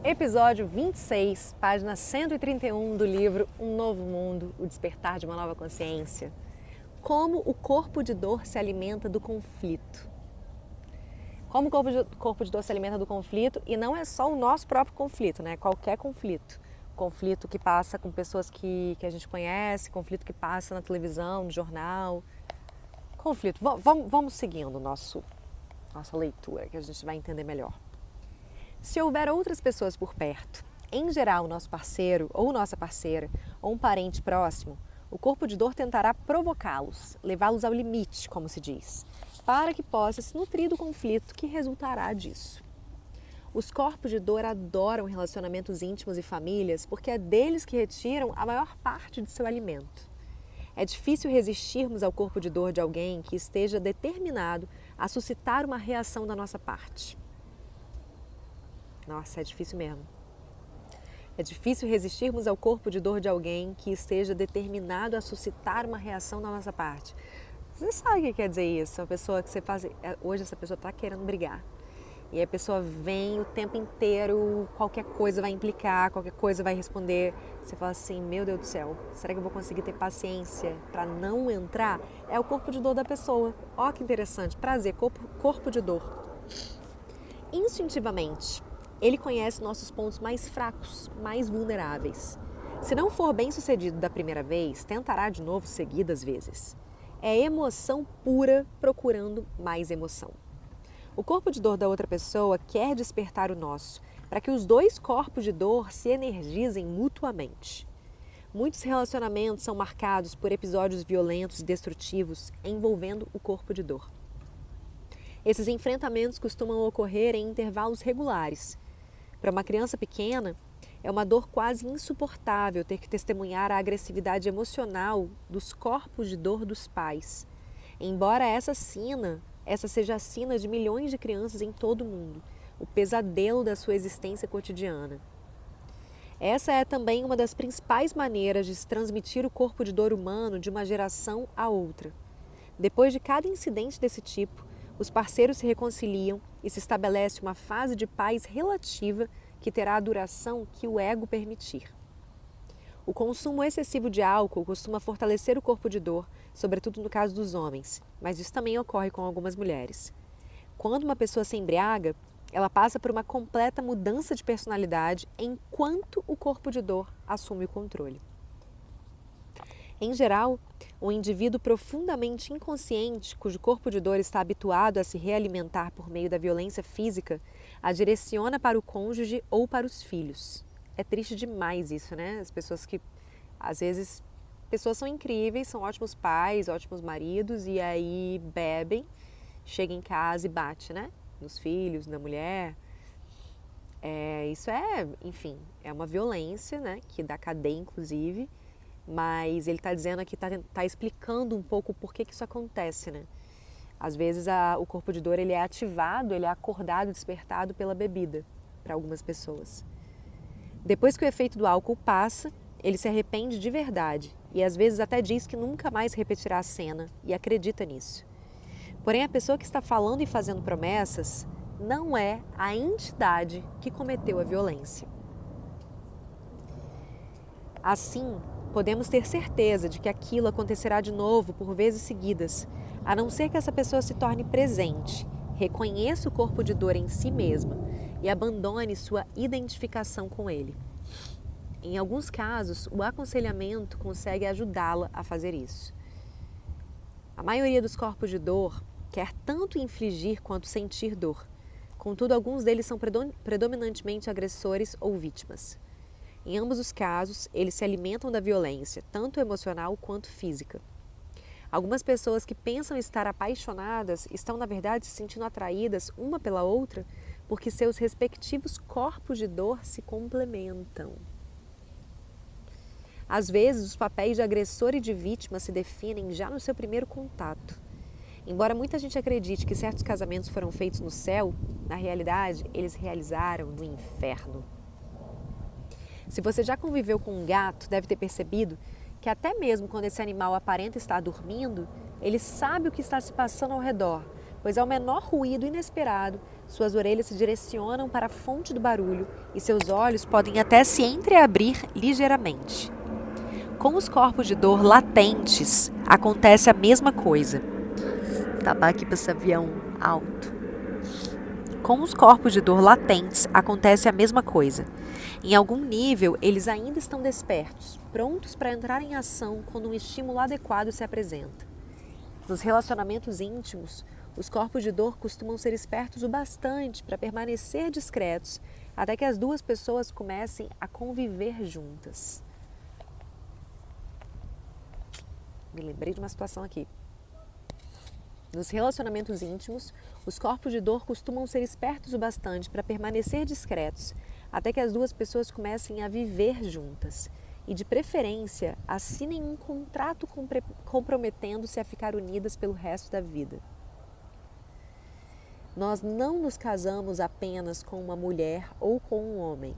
Episódio 26, página 131 do livro Um Novo Mundo, O Despertar de uma Nova Consciência. Como o corpo de dor se alimenta do conflito. Como o corpo de dor se alimenta do conflito, e não é só o nosso próprio conflito, né? Qualquer conflito. Conflito que passa com pessoas que a gente conhece, conflito que passa na televisão, no jornal. Conflito. Vamos seguindo nossa leitura, que a gente vai entender melhor. Se houver outras pessoas por perto, em geral nosso parceiro ou nossa parceira ou um parente próximo, o corpo de dor tentará provocá-los, levá-los ao limite, como se diz, para que possa se nutrir do conflito que resultará disso. Os corpos de dor adoram relacionamentos íntimos e famílias porque é deles que retiram a maior parte de seu alimento. É difícil resistirmos ao corpo de dor de alguém que esteja determinado a suscitar uma reação da nossa parte. Nossa, é difícil mesmo. É difícil resistirmos ao corpo de dor de alguém que esteja determinado a suscitar uma reação da nossa parte. Você sabe o que quer dizer isso? Uma pessoa que você faz... Hoje essa pessoa está querendo brigar. E a pessoa vem o tempo inteiro, qualquer coisa vai implicar, qualquer coisa vai responder. Você fala assim, meu Deus do céu, será que eu vou conseguir ter paciência para não entrar? É o corpo de dor da pessoa. Ó que interessante, prazer, corpo de dor. Instintivamente, ele conhece nossos pontos mais fracos, mais vulneráveis. Se não for bem sucedido da primeira vez, tentará de novo seguidas vezes. É emoção pura procurando mais emoção. O corpo de dor da outra pessoa quer despertar o nosso, para que os dois corpos de dor se energizem mutuamente. Muitos relacionamentos são marcados por episódios violentos e destrutivos envolvendo o corpo de dor. Esses enfrentamentos costumam ocorrer em intervalos regulares. Para uma criança pequena, é uma dor quase insuportável ter que testemunhar a agressividade emocional dos corpos de dor dos pais. Embora essa seja a sina de milhões de crianças em todo o mundo, o pesadelo da sua existência cotidiana. Essa é também uma das principais maneiras de se transmitir o corpo de dor humano de uma geração a outra. Depois de cada incidente desse tipo, os parceiros se reconciliam e se estabelece uma fase de paz relativa que terá a duração que o ego permitir. O consumo excessivo de álcool costuma fortalecer o corpo de dor, sobretudo no caso dos homens, mas isso também ocorre com algumas mulheres. Quando uma pessoa se embriaga, ela passa por uma completa mudança de personalidade enquanto o corpo de dor assume o controle. Em geral, um indivíduo profundamente inconsciente, cujo corpo de dor está habituado a se realimentar por meio da violência física, a direciona para o cônjuge ou para os filhos. É triste demais isso, né? As pessoas que, às vezes, pessoas são incríveis, são ótimos pais, ótimos maridos, e aí bebem, chega em casa e bate, né? Nos filhos, na mulher. Isso enfim, é uma violência, né? Que dá cadeia, inclusive. Mas ele está dizendo aqui, está explicando um pouco por que isso acontece, né? Às vezes o corpo de dor ele é ativado, ele é acordado, despertado pela bebida, para algumas pessoas. Depois que o efeito do álcool passa, ele se arrepende de verdade e às vezes até diz que nunca mais repetirá a cena e acredita nisso. Porém, a pessoa que está falando e fazendo promessas não é a entidade que cometeu a violência. Assim, podemos ter certeza de que aquilo acontecerá de novo por vezes seguidas, a não ser que essa pessoa se torne presente, reconheça o corpo de dor em si mesma e abandone sua identificação com ele. Em alguns casos, o aconselhamento consegue ajudá-la a fazer isso. A maioria dos corpos de dor quer tanto infligir quanto sentir dor. Contudo, alguns deles são predominantemente agressores ou vítimas. Em ambos os casos, eles se alimentam da violência, tanto emocional quanto física. Algumas pessoas que pensam estar apaixonadas estão, na verdade, se sentindo atraídas uma pela outra porque seus respectivos corpos de dor se complementam. Às vezes, os papéis de agressor e de vítima se definem já no seu primeiro contato. Embora muita gente acredite que certos casamentos foram feitos no céu, na realidade, eles realizaram no inferno. Se você já conviveu com um gato, deve ter percebido que até mesmo quando esse animal aparenta estar dormindo, ele sabe o que está se passando ao redor, pois ao menor ruído inesperado, suas orelhas se direcionam para a fonte do barulho e seus olhos podem até se entreabrir ligeiramente. Com os corpos de dor latentes, acontece a mesma coisa. Tabar aqui para esse avião alto. Com os corpos de dor latentes, acontece a mesma coisa. Em algum nível, eles ainda estão despertos, prontos para entrar em ação quando um estímulo adequado se apresenta. Nos relacionamentos íntimos, os corpos de dor costumam ser espertos o bastante para permanecer discretos até que as duas pessoas comecem a conviver juntas. Me lembrei de uma situação aqui. Nos relacionamentos íntimos, os corpos de dor costumam ser espertos o bastante para permanecer discretos até que as duas pessoas comecem a viver juntas e, de preferência, assinem um contrato comprometendo-se a ficar unidas pelo resto da vida. Nós não nos casamos apenas com uma mulher ou com um homem.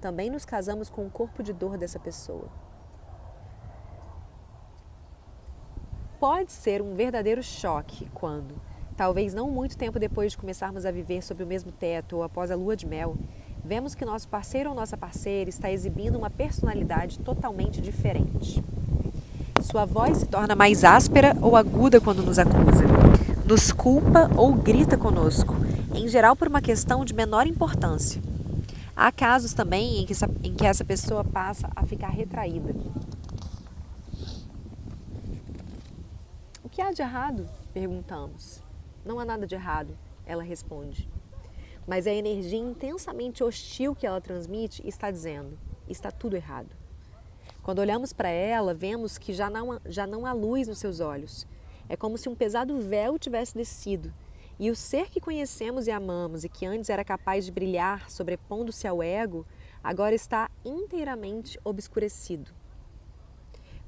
Também nos casamos com o corpo de dor dessa pessoa. Pode ser um verdadeiro choque quando, talvez não muito tempo depois de começarmos a viver sob o mesmo teto ou após a lua de mel, vemos que nosso parceiro ou nossa parceira está exibindo uma personalidade totalmente diferente. Sua voz se torna mais áspera ou aguda quando nos acusa, nos culpa ou grita conosco, em geral por uma questão de menor importância. Há casos também em que essa pessoa passa a ficar retraída. O que há de errado? Perguntamos. Não há nada de errado, ela responde. Mas a energia intensamente hostil que ela transmite está dizendo, está tudo errado. Quando olhamos para ela, vemos que já não há luz nos seus olhos. É como se um pesado véu tivesse descido, e o ser que conhecemos e amamos e que antes era capaz de brilhar sobrepondo-se ao ego, agora está inteiramente obscurecido.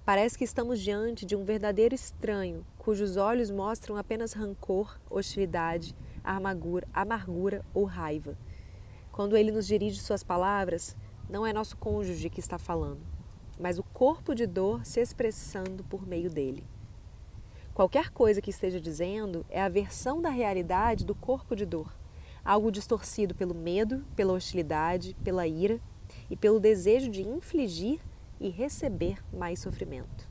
Parece que estamos diante de um verdadeiro estranho, cujos olhos mostram apenas rancor, hostilidade, amargura ou raiva. Quando ele nos dirige suas palavras, não é nosso cônjuge que está falando, mas o corpo de dor se expressando por meio dele. Qualquer coisa que esteja dizendo é a versão da realidade do corpo de dor, algo distorcido pelo medo, pela hostilidade, pela ira e pelo desejo de infligir e receber mais sofrimento.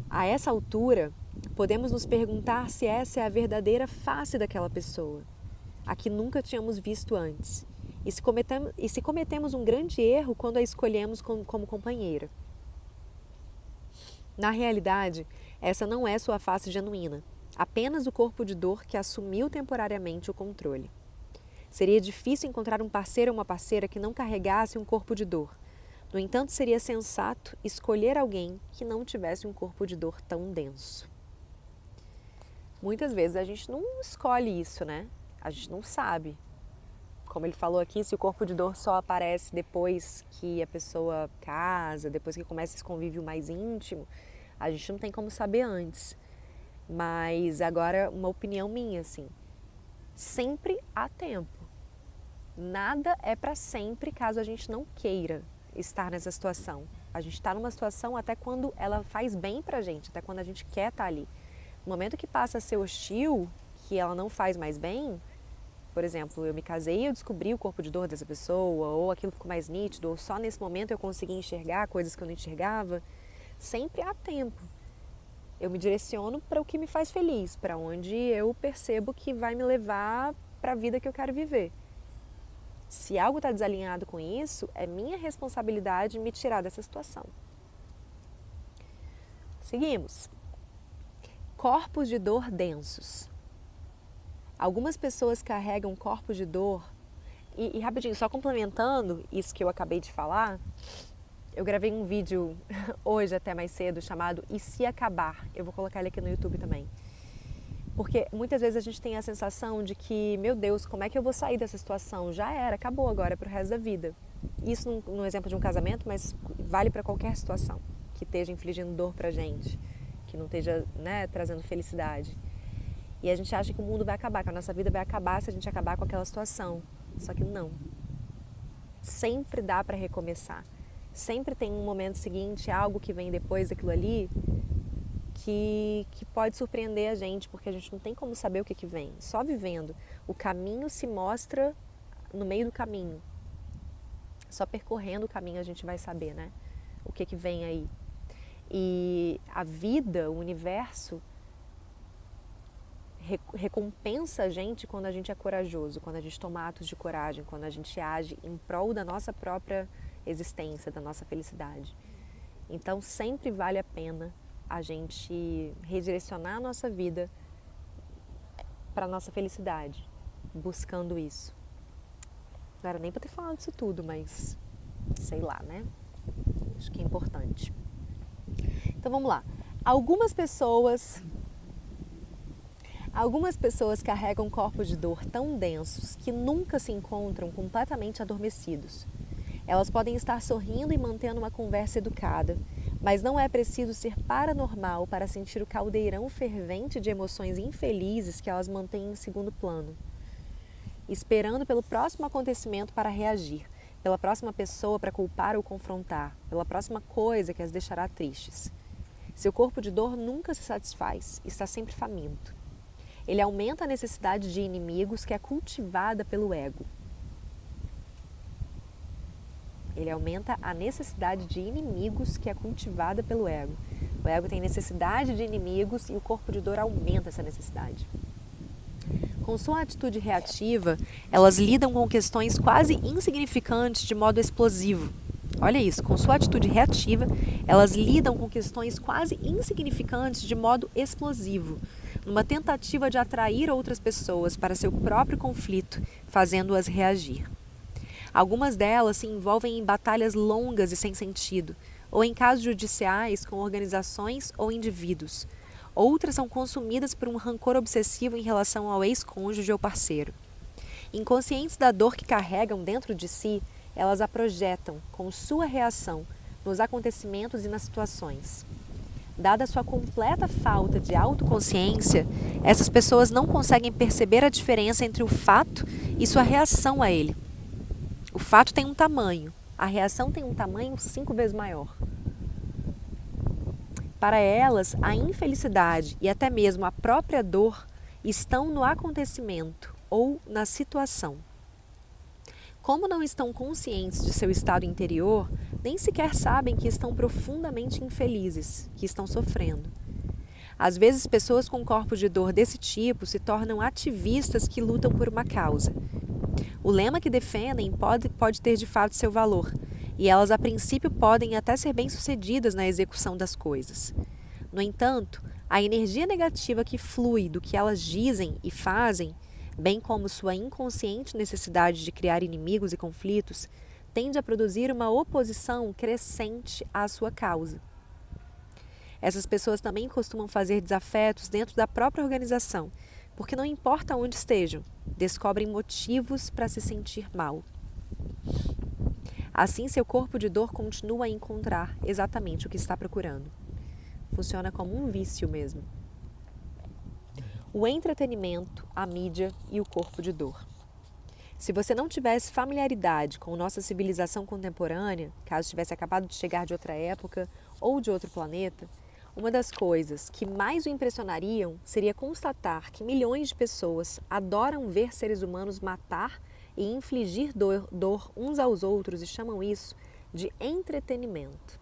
A essa altura, podemos nos perguntar se essa é a verdadeira face daquela pessoa, a que nunca tínhamos visto antes, e se cometemos um grande erro quando a escolhemos como companheira. Na realidade, essa não é sua face genuína, apenas o corpo de dor que assumiu temporariamente o controle. Seria difícil encontrar um parceiro ou uma parceira que não carregasse um corpo de dor. No entanto, seria sensato escolher alguém que não tivesse um corpo de dor tão denso. Muitas vezes a gente não escolhe isso, né? A gente não sabe. Como ele falou aqui, se o corpo de dor só aparece depois que a pessoa casa, depois que começa esse convívio mais íntimo, a gente não tem como saber antes. Mas agora, uma opinião minha, assim, sempre há tempo. Nada é para sempre caso a gente não queira estar nessa situação. A gente está numa situação até quando ela faz bem pra gente, até quando a gente quer estar ali. No momento que passa a ser hostil, que ela não faz mais bem, por exemplo, eu me casei e eu descobri o corpo de dor dessa pessoa, ou aquilo ficou mais nítido, ou só nesse momento eu consegui enxergar coisas que eu não enxergava, sempre há tempo. Eu me direciono para o que me faz feliz, para onde eu percebo que vai me levar para a vida que eu quero viver. Se algo está desalinhado com isso, é minha responsabilidade me tirar dessa situação. Seguimos. Corpos de dor densos. Algumas pessoas carregam corpos de dor e rapidinho, só complementando isso que eu acabei de falar, eu gravei um vídeo hoje até mais cedo chamado E Se Acabar? Eu vou colocar ele aqui no YouTube também. Porque muitas vezes a gente tem a sensação de que, meu Deus, como é que eu vou sair dessa situação? Já era, acabou agora para o resto da vida. Isso no exemplo de um casamento, mas vale para qualquer situação que esteja infligindo dor para a gente, que não esteja, né, trazendo felicidade. E a gente acha que o mundo vai acabar, que a nossa vida vai acabar se a gente acabar com aquela situação. Só que não. Sempre dá para recomeçar. Sempre tem um momento seguinte, algo que vem depois daquilo ali, que pode surpreender a gente, porque a gente não tem como saber o que vem. Só vivendo. O caminho se mostra no meio do caminho. Só percorrendo o caminho a gente vai saber, né? O que vem aí. E a vida, o universo, recompensa a gente quando a gente é corajoso, quando a gente toma atos de coragem, quando a gente age em prol da nossa própria existência, da nossa felicidade. Então sempre vale a pena a gente redirecionar a nossa vida para a nossa felicidade, buscando isso. Não era nem para ter falado isso tudo, mas sei lá, né? Acho que é importante. Então vamos lá. Algumas pessoas carregam corpos de dor tão densos que nunca se encontram completamente adormecidos. Elas podem estar sorrindo e mantendo uma conversa educada, mas não é preciso ser paranormal para sentir o caldeirão fervente de emoções infelizes que elas mantêm em segundo plano, esperando pelo próximo acontecimento para reagir, pela próxima pessoa para culpar ou confrontar, pela próxima coisa que as deixará tristes. Seu corpo de dor nunca se satisfaz, está sempre faminto. Ele aumenta a necessidade de inimigos que é cultivada pelo ego. Ele aumenta a necessidade de inimigos que é cultivada pelo ego. O ego tem necessidade de inimigos e o corpo de dor aumenta essa necessidade. Com sua atitude reativa, elas lidam com questões quase insignificantes de modo explosivo. Olha isso, com sua atitude reativa, elas lidam com questões quase insignificantes de modo explosivo, numa tentativa de atrair outras pessoas para seu próprio conflito, fazendo-as reagir. Algumas delas se envolvem em batalhas longas e sem sentido, ou em casos judiciais com organizações ou indivíduos. Outras são consumidas por um rancor obsessivo em relação ao ex-cônjuge ou parceiro. Inconscientes da dor que carregam dentro de si, elas a projetam, com sua reação, nos acontecimentos e nas situações. Dada a sua completa falta de autoconsciência, essas pessoas não conseguem perceber a diferença entre o fato e sua reação a ele. O fato tem um tamanho, a reação tem um tamanho 5 vezes maior. Para elas, a infelicidade e até mesmo a própria dor estão no acontecimento ou na situação. Como não estão conscientes de seu estado interior, nem sequer sabem que estão profundamente infelizes, que estão sofrendo. Às vezes, pessoas com corpos de dor desse tipo se tornam ativistas que lutam por uma causa. O lema que defendem pode ter de fato seu valor, e elas a princípio podem até ser bem-sucedidas na execução das coisas. No entanto, a energia negativa que flui do que elas dizem e fazem, bem como sua inconsciente necessidade de criar inimigos e conflitos, tende a produzir uma oposição crescente à sua causa. Essas pessoas também costumam fazer desafetos dentro da própria organização, porque não importa onde estejam, descobrem motivos para se sentir mal. Assim, seu corpo de dor continua a encontrar exatamente o que está procurando. Funciona como um vício mesmo. O entretenimento, a mídia e o corpo de dor. Se você não tivesse familiaridade com nossa civilização contemporânea, caso tivesse acabado de chegar de outra época ou de outro planeta, uma das coisas que mais o impressionariam seria constatar que milhões de pessoas adoram ver seres humanos matar e infligir dor uns aos outros e chamam isso de entretenimento,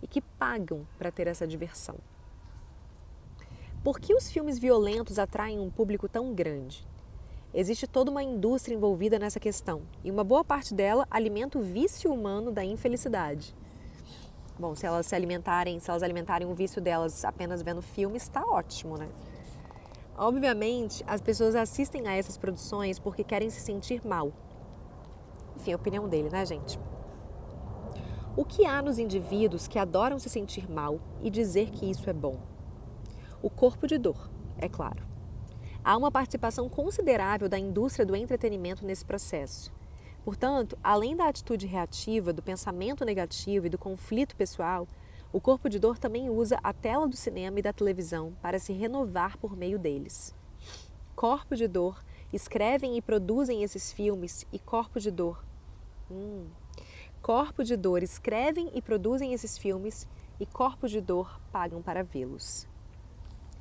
e que pagam para ter essa diversão. Por que os filmes violentos atraem um público tão grande? Existe toda uma indústria envolvida nessa questão, e uma boa parte dela alimenta o vício humano da infelicidade. Bom, se elas alimentarem o vício delas apenas vendo filmes, está ótimo, né? Obviamente, as pessoas assistem a essas produções porque querem se sentir mal. Enfim, a opinião dele, né, gente? O que há nos indivíduos que adoram se sentir mal e dizer que isso é bom? O corpo de dor, é claro. Há uma participação considerável da indústria do entretenimento nesse processo. Portanto, além da atitude reativa, do pensamento negativo e do conflito pessoal, o corpo de dor também usa a tela do cinema e da televisão para se renovar por meio deles. Corpo de dor escrevem e produzem esses filmes e corpo de dor escrevem e produzem esses filmes e corpos de dor pagam para vê-los.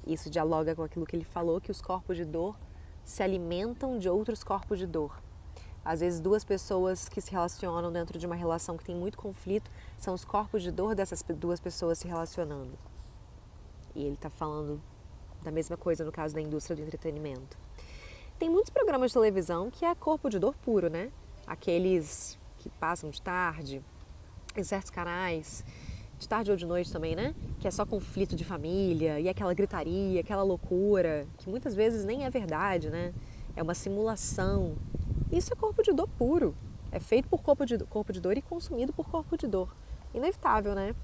Isso dialoga com aquilo que ele falou, que os corpos de dor se alimentam de outros corpos de dor. Às vezes, duas pessoas que se relacionam dentro de uma relação que tem muito conflito são os corpos de dor dessas duas pessoas se relacionando. E ele está falando da mesma coisa no caso da indústria do entretenimento. Tem muitos programas de televisão que é corpo de dor puro, né? Aqueles que passam de tarde, em certos canais, de tarde ou de noite também, né? Que é só conflito de família e aquela gritaria, aquela loucura, que muitas vezes nem é verdade, né? É uma simulação. Isso é corpo de dor puro. É feito por corpo de dor e consumido por corpo de dor. Inevitável, né?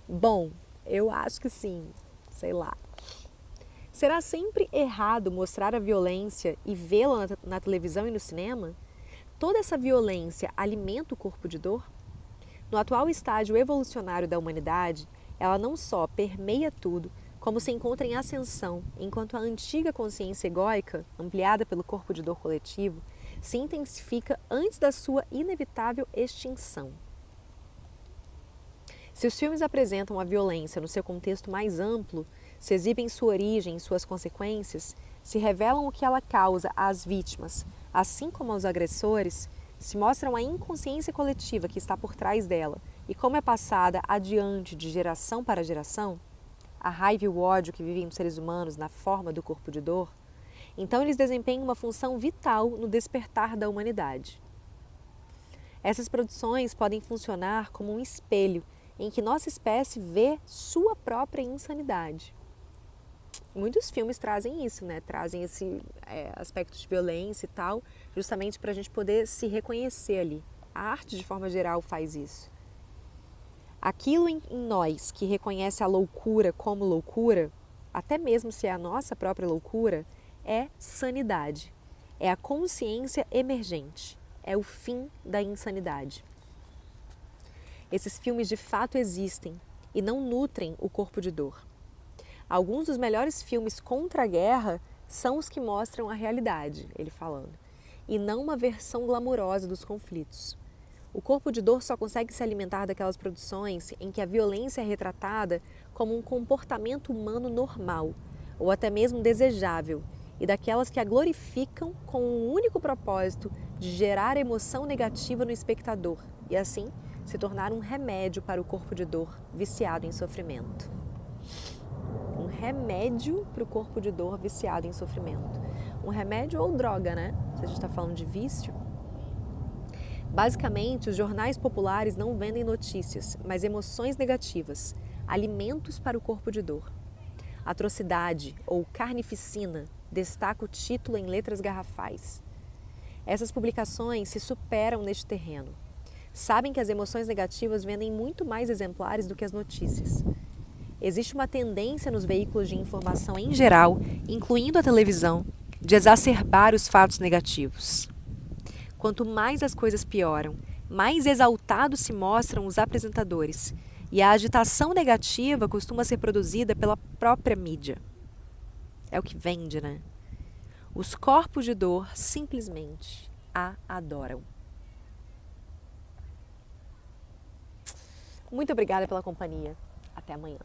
Bom, eu acho que sim. Sei lá. Será sempre errado mostrar a violência e vê-la na televisão e no cinema? Toda essa violência alimenta o corpo de dor? No atual estágio evolucionário da humanidade, ela não só permeia tudo, como se encontra em ascensão, enquanto a antiga consciência egóica, ampliada pelo corpo de dor coletivo, se intensifica antes da sua inevitável extinção. Se os filmes apresentam a violência no seu contexto mais amplo, se exibem sua origem e suas consequências, se revelam o que ela causa às vítimas, assim como aos agressores, se mostram a inconsciência coletiva que está por trás dela e como é passada adiante de geração para geração, a raiva e o ódio que vivem os seres humanos na forma do corpo de dor, então eles desempenham uma função vital no despertar da humanidade. Essas produções podem funcionar como um espelho em que nossa espécie vê sua própria insanidade. Muitos filmes trazem isso, né? Trazem esse aspecto de violência e tal, justamente para a gente poder se reconhecer ali. A arte, de forma geral, faz isso. Aquilo em nós que reconhece a loucura como loucura, até mesmo se é a nossa própria loucura, é sanidade. É a consciência emergente. É o fim da insanidade. Esses filmes de fato existem e não nutrem o corpo de dor. Alguns dos melhores filmes contra a guerra são os que mostram a realidade, ele falando, e não uma versão glamurosa dos conflitos. O corpo de dor só consegue se alimentar daquelas produções em que a violência é retratada como um comportamento humano normal, ou até mesmo desejável, e daquelas que a glorificam com o único propósito de gerar emoção negativa no espectador e, assim, se tornar um remédio para o corpo de dor viciado em sofrimento. Um remédio para o corpo de dor viciado em sofrimento. Um remédio ou droga, né? Se a gente está falando de vício. Basicamente, os jornais populares não vendem notícias, mas emoções negativas, alimentos para o corpo de dor. Atrocidade ou carnificina destaca o título em letras garrafais. Essas publicações se superam neste terreno. Sabem que as emoções negativas vendem muito mais exemplares do que as notícias. Existe uma tendência nos veículos de informação em geral, incluindo a televisão, de exacerbar os fatos negativos. Quanto mais as coisas pioram, mais exaltados se mostram os apresentadores, e a agitação negativa costuma ser produzida pela própria mídia. É o que vende, né? Os corpos de dor simplesmente a adoram. Muito obrigada pela companhia. Até amanhã.